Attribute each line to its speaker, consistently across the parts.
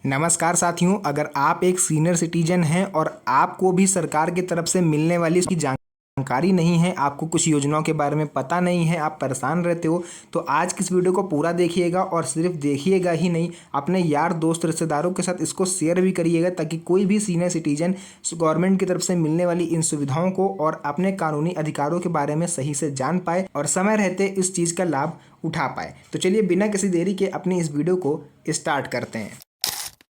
Speaker 1: नमस्कार साथियों, अगर आप एक सीनियर सिटीजन हैं और आपको भी सरकार की तरफ से मिलने वाली उसकी जानकारी नहीं है, आपको कुछ योजनाओं के बारे में पता नहीं है, आप परेशान रहते हो, तो आज की इस वीडियो को पूरा देखिएगा और सिर्फ देखिएगा ही नहीं, अपने यार दोस्त रिश्तेदारों के साथ इसको शेयर भी करिएगा ताकि कोई भी सीनियर सिटीजन गवर्नमेंट की तरफ से मिलने वाली इन सुविधाओं को और अपने कानूनी अधिकारों के बारे में सही से जान पाए और समय रहते इस चीज़ का लाभ उठा पाए। तो चलिए बिना किसी देरी के अपनी इस वीडियो को स्टार्ट करते हैं।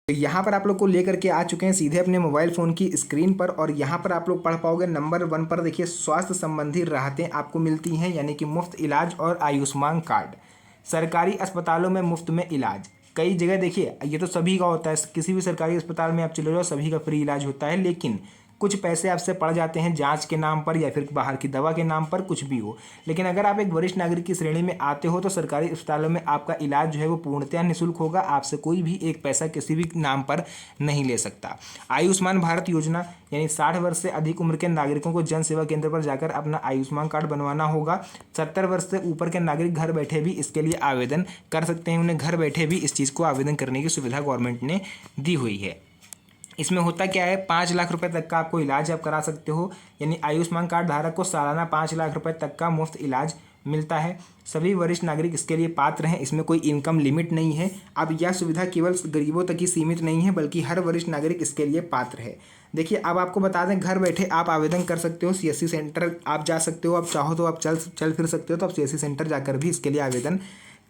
Speaker 1: तो यहाँ पर आप लोग को लेकर के आ चुके हैं सीधे अपने मोबाइल फ़ोन की स्क्रीन पर और यहाँ पर आप लोग पढ़ पाओगे नंबर 1 पर। देखिए, स्वास्थ्य संबंधी राहतें आपको मिलती हैं, यानी कि मुफ्त इलाज और आयुष्मान कार्ड, सरकारी अस्पतालों में मुफ्त में इलाज। कई जगह देखिए, ये तो सभी का होता है, किसी भी सरकारी अस्पताल में आप चले जाओ सभी का फ्री इलाज होता है, लेकिन कुछ पैसे आपसे पड़ जाते हैं जांच के नाम पर या फिर बाहर की दवा के नाम पर, कुछ भी हो। लेकिन अगर आप एक वरिष्ठ नागरिक की श्रेणी में आते हो तो सरकारी अस्पतालों में आपका इलाज जो है वो पूर्णतः निःशुल्क होगा, आपसे कोई भी एक पैसा किसी भी नाम पर नहीं ले सकता। आयुष्मान भारत योजना, यानी 60 वर्ष से अधिक उम्र के नागरिकों को जन सेवा केंद्र पर जाकर अपना आयुष्मान कार्ड बनवाना होगा। 70 वर्ष से ऊपर के नागरिक घर बैठे भी इसके लिए आवेदन कर सकते हैं, उन्हें घर बैठे भी इस चीज़ को आवेदन करने की सुविधा गवर्नमेंट ने दी हुई है। इसमें होता क्या है, 5 लाख रुपए तक का आपको इलाज आप करा सकते हो, यानी आयुष्मान कार्ड धारक को सालाना 5 लाख रुपए तक का मुफ्त इलाज मिलता है। सभी वरिष्ठ नागरिक इसके लिए पात्र हैं, इसमें कोई इनकम लिमिट नहीं है। अब यह सुविधा केवल गरीबों तक ही सीमित नहीं है बल्कि हर वरिष्ठ नागरिक इसके लिए पात्र है। देखिए, अब आपको बता दें, घर बैठे आप आवेदन कर सकते हो। सीएससी सेंटर आप जा सकते हो, आप चाहो तो आप चल फिर सकते हो, तो आप सीएससी सेंटर जाकर भी इसके लिए आवेदन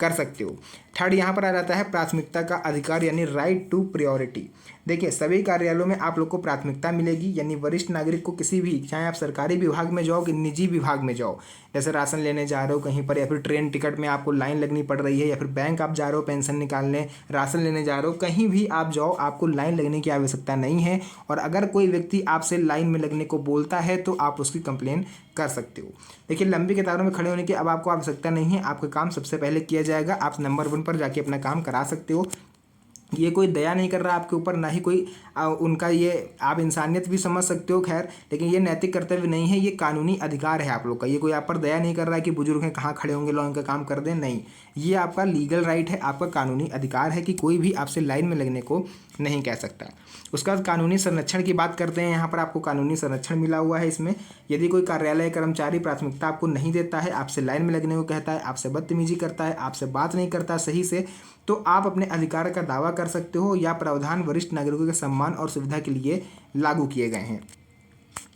Speaker 1: कर सकते हो। थर्ड यहाँ पर आ जाता है प्राथमिकता का अधिकार, यानी राइट टू प्रायोरिटी। देखिए, सभी कार्यालयों में आप लोग को प्राथमिकता मिलेगी, यानी वरिष्ठ नागरिक को किसी भी, चाहे आप सरकारी विभाग में जाओ कि निजी विभाग में जाओ, जैसे राशन लेने जा रहे हो कहीं पर, या फिर ट्रेन टिकट में आपको लाइन लगनी पड़ रही है, या फिर बैंक आप जा रहे हो पेंशन निकालने, राशन लेने जा रहे हो, कहीं भी आप जाओ आपको लाइन लगने की आवश्यकता नहीं है। और अगर कोई व्यक्ति आपसे लाइन में लगने को बोलता है तो आप उसकी कंप्लेन कर सकते हो। देखिए, लंबी कतारों में खड़े होने की अब आपको आवश्यकता नहीं है, आपका काम सबसे पहले किया जाएगा। आप नंबर 1 पर जाके अपना काम करा सकते हो। ये कोई दया नहीं कर रहा आपके ऊपर, ना ही कोई उनका, ये आप इंसानियत भी समझ सकते हो खैर, लेकिन ये नैतिक कर्तव्य नहीं है, ये कानूनी अधिकार है आप लोग का। ये कोई आप पर दया नहीं कर रहा है कि बुजुर्ग हैं कहाँ खड़े होंगे, लो उनका काम कर दें, नहीं, ये आपका लीगल राइट है, आपका कानूनी अधिकार है कि कोई भी आपसे लाइन में लगने को नहीं कह सकता। उसके बाद कानूनी संरक्षण की बात करते हैं। यहाँ पर आपको कानूनी संरक्षण मिला हुआ है। इसमें यदि कोई कार्यालय कर्मचारी प्राथमिकता आपको नहीं देता है, आपसे लाइन में लगने को कहता है, आपसे बदतमीजी करता है, आपसे बात नहीं करता सही से, तो आप अपने अधिकार का दावा कर सकते हो। या प्रावधान वरिष्ठ नागरिकों के सम्मान और सुविधा के लिए लागू किए गए हैं।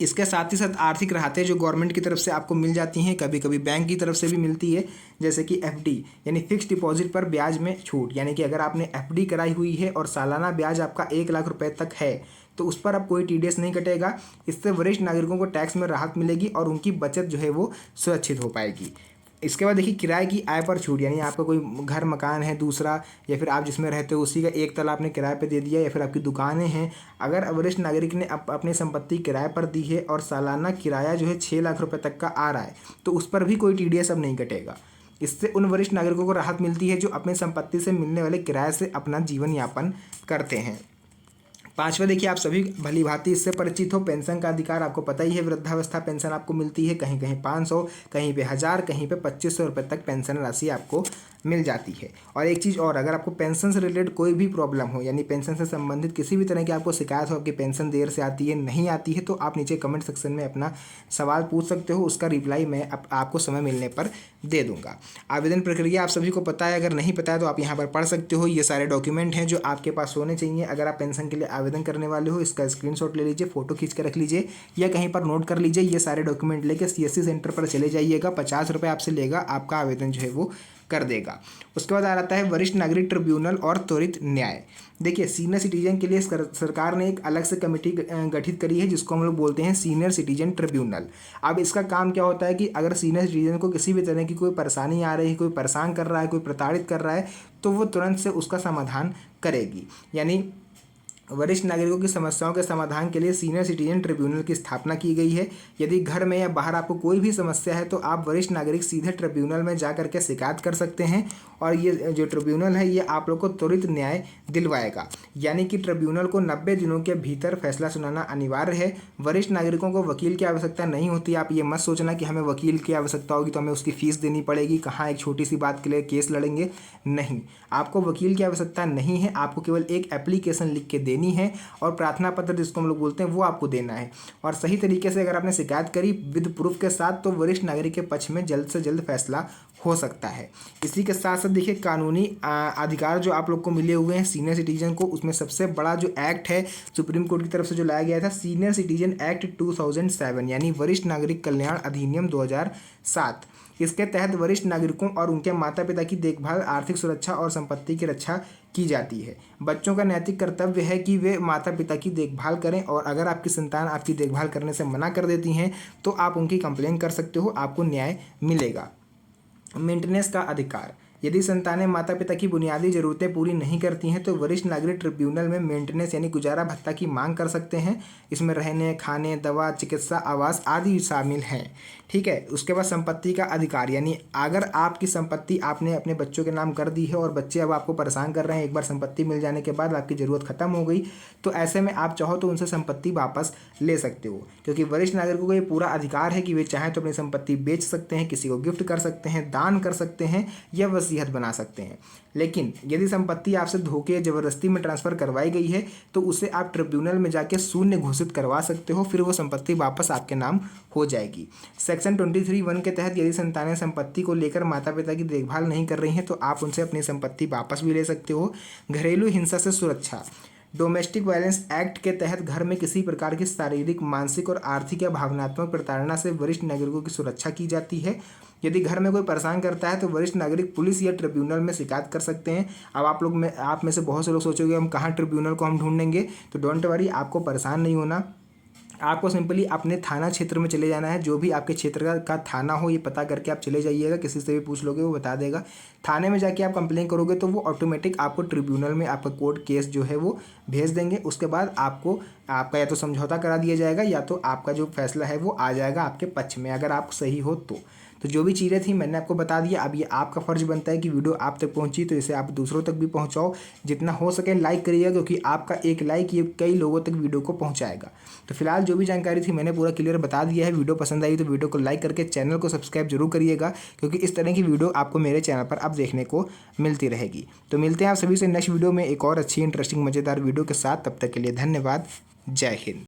Speaker 1: इसके साथ ही साथ आर्थिक राहतें जो गवर्नमेंट की तरफ से आपको मिल जाती हैं, कभी कभी बैंक की तरफ से भी मिलती है, जैसे कि एफडी, यानी फिक्स डिपॉजिट पर ब्याज में छूट। यानी कि अगर आपने एफडी कराई हुई है और सालाना ब्याज आपका 1 लाख रुपए तक है तो उस पर अब कोई टीडीएस नहीं कटेगा। इससे वरिष्ठ नागरिकों को टैक्स में राहत मिलेगी और उनकी बचत जो है वो सुरक्षित हो पाएगी। इसके बाद देखिए, किराए की आय पर छूट, यानी आपका कोई घर मकान है दूसरा, या फिर आप जिसमें रहते हो उसी का एक तला आपने किराए पे दे दिया, या फिर आपकी दुकानें हैं, अगर वरिष्ठ नागरिक ने अपनी संपत्ति किराए पर दी है और सालाना किराया जो है 6 लाख रुपए तक का आ रहा है तो उस पर भी कोई टीडीएस अब नहीं कटेगा। इससे उन वरिष्ठ नागरिकों को राहत मिलती है जो अपनी संपत्ति से मिलने वाले किराए से अपना जीवन यापन करते हैं। पांचवा, देखिए, आप सभी भली भांति इससे परिचित हो, पेंशन का अधिकार आपको पता ही है। वृद्धावस्था पेंशन आपको मिलती है, कहीं कहीं 500, कहीं पे 1000, कहीं पे 2500 रुपये तक पेंशन राशि आपको मिल जाती है। और एक चीज़ और, अगर आपको पेंशन से रिलेटेड कोई भी प्रॉब्लम हो, यानी पेंशन से संबंधित किसी भी तरह की आपको शिकायत हो, आपकी पेंशन देर से आती है, नहीं आती है, तो आप नीचे कमेंट सेक्शन में अपना सवाल पूछ सकते हो, उसका रिप्लाई मैं आपको समय मिलने पर दे दूंगा। आवेदन प्रक्रिया आप सभी को पता है, अगर नहीं पता है तो आप यहाँ पर पढ़ सकते हो। ये सारे डॉक्यूमेंट हैं जो आपके पास होने चाहिए अगर आप पेंशन के लिए आवेदन करने वाले हो। इसका स्क्रीनशॉट ले लीजिए, फोटो खींच के रख लीजिए या कहीं पर नोट कर लीजिए। ये सारे डॉक्यूमेंट लेके सीएससी सेंटर पर चले जाइएगा, 50 रुपये आपसे लेगा, आपका आवेदन जो है वो कर देगा। उसके बाद आ जाता है वरिष्ठ नागरिक ट्रिब्यूनल और त्वरित न्याय। देखिए, सीनियर सिटीजन के लिए सरकार ने एक अलग से कमेटी गठित करी है जिसको हम लोग बोलते हैं सीनियर सिटीजन ट्रिब्यूनल। अब इसका काम क्या होता है कि अगर सीनियर सिटीजन को किसी भी तरह की कोई परेशानी आ रही है, कोई परेशान कर रहा है, कोई प्रताड़ित कर रहा है, तो वो तुरंत से उसका समाधान करेगी। यानी वरिष्ठ नागरिकों की समस्याओं के समाधान के लिए सीनियर सिटीजन ट्रिब्यूनल की स्थापना की गई है। यदि घर में या बाहर आपको कोई भी समस्या है तो आप वरिष्ठ नागरिक सीधे ट्रिब्यूनल में जा करके शिकायत कर सकते हैं और ये जो ट्रिब्यूनल है ये आप लोग को त्वरित न्याय दिलवाएगा। यानी कि ट्रिब्यूनल को 90 दिनों के भीतर फैसला सुनाना अनिवार्य है। वरिष्ठ नागरिकों को वकील की आवश्यकता नहीं होती। आप ये मत सोचना कि हमें वकील की आवश्यकता होगी तो हमें उसकी फीस देनी पड़ेगी, कहाँ एक छोटी सी बात के लिए केस लड़ेंगे। नहीं, आपको वकील की आवश्यकता नहीं है। आपको केवल एक एप्लीकेशन लिख के देनी है और प्रार्थना पत्र जिसको हम लोग बोलते हैं वो आपको देना है। और सही तरीके से अगर आपने शिकायत करी विद प्रूफ के साथ तो वरिष्ठ नागरिक के पक्ष में जल्द से जल्द फैसला हो सकता है। इसी के साथ साथ देखिए कानूनी अधिकार जो आप लोग को मिले हुए हैं सीनियर सिटीजन को, उसमें सबसे बड़ा जो एक्ट है सुप्रीम कोर्ट की तरफ से जो लाया गया था सीनियर सिटीजन एक्ट 2007 यानी वरिष्ठ नागरिक कल्याण अधिनियम 2007। इसके तहत वरिष्ठ नागरिकों और उनके माता पिता की देखभाल, आर्थिक सुरक्षा और संपत्ति की रक्षा की जाती है। बच्चों का नैतिक कर्तव्य है कि वे माता पिता की देखभाल करें और अगर आपकी संतान आपकी देखभाल करने से मना कर देती हैं तो आप उनकी कंप्लेन कर सकते हो, आपको न्याय मिलेगा। मेंटेनेंस का अधिकार, यदि संतानें माता पिता की बुनियादी जरूरतें पूरी नहीं करती हैं तो वरिष्ठ नागरिक ट्रिब्यूनल में मेंटेनेंस यानी गुजारा भत्ता की मांग कर सकते हैं। इसमें रहने, खाने, दवा, चिकित्सा, आवास आदि शामिल हैं। ठीक है। उसके बाद संपत्ति का अधिकार, यानी अगर आपकी संपत्ति आपने अपने बच्चों के नाम कर दी है और बच्चे अब आपको परेशान कर रहे हैं, एक बार संपत्ति मिल जाने के बाद आपकी ज़रूरत खत्म हो गई, तो ऐसे में आप चाहो तो उनसे संपत्ति वापस ले सकते हो, क्योंकि वरिष्ठ नागरिकों को ये पूरा अधिकार है कि वे चाहें तो अपनी संपत्ति बेच सकते हैं, किसी को गिफ्ट कर सकते हैं, दान कर सकते हैं या वसीयत बना सकते हैं। लेकिन यदि संपत्ति आपसे धोखे या जबरदस्ती में ट्रांसफर करवाई गई है तो उसे आप ट्रिब्यूनल में जाके शून्य घोषित करवा सकते हो, फिर वो संपत्ति वापस आपके नाम हो जाएगी। सेक्शन 23(1) के तहत यदि संतानें संपत्ति को लेकर माता पिता की देखभाल नहीं कर रही हैं तो आप उनसे अपनी संपत्ति वापस भी ले सकते हो। घरेलू हिंसा से सुरक्षा, डोमेस्टिक वायलेंस एक्ट के तहत घर में किसी प्रकार की शारीरिक, मानसिक और आर्थिक या भावनात्मक प्रताड़ना से वरिष्ठ नागरिकों की सुरक्षा की जाती है। यदि घर में कोई परेशान करता है तो वरिष्ठ नागरिक पुलिस या ट्रिब्यूनल में शिकायत कर सकते हैं। अब आप में से बहुत से लोग सोचोगे हम कहाँ ट्रिब्यूनल को हम ढूंढेंगे, तो डोंट वरी, आपको परेशान नहीं होना। आपको सिंपली अपने थाना क्षेत्र में चले जाना है, जो भी आपके क्षेत्र का थाना हो ये पता करके आप चले जाइएगा, किसी से भी पूछ लोगे वो बता देगा। थाने में जाके आप कंप्लेन करोगे तो वो ऑटोमेटिक आपको ट्रिब्यूनल में आपका कोर्ट केस जो है वो भेज देंगे। उसके बाद आपका या तो समझौता करा दिया जाएगा या तो आपका जो फैसला है वो आ जाएगा आपके पक्ष में, अगर आप सही हो तो जो भी चीज़ें थी मैंने आपको बता दिया। अब ये आपका फ़र्ज़ बनता है कि वीडियो आप तक पहुंची तो इसे आप दूसरों तक भी पहुंचाओ, जितना हो सके लाइक करिएगा, क्योंकि आपका एक लाइक ये कई लोगों तक वीडियो को पहुंचाएगा। तो फिलहाल जो भी जानकारी थी मैंने पूरा क्लियर बता दिया है। वीडियो पसंद आई तो वीडियो को लाइक करके चैनल को सब्सक्राइब जरूर करिएगा, क्योंकि इस तरह की वीडियो आपको मेरे चैनल पर अब देखने को मिलती रहेगी। तो मिलते हैं आप सभी से नेक्स्ट वीडियो में एक और अच्छी इंटरेस्टिंग मज़ेदार वीडियो के साथ। तब तक के लिए धन्यवाद। जय हिंद।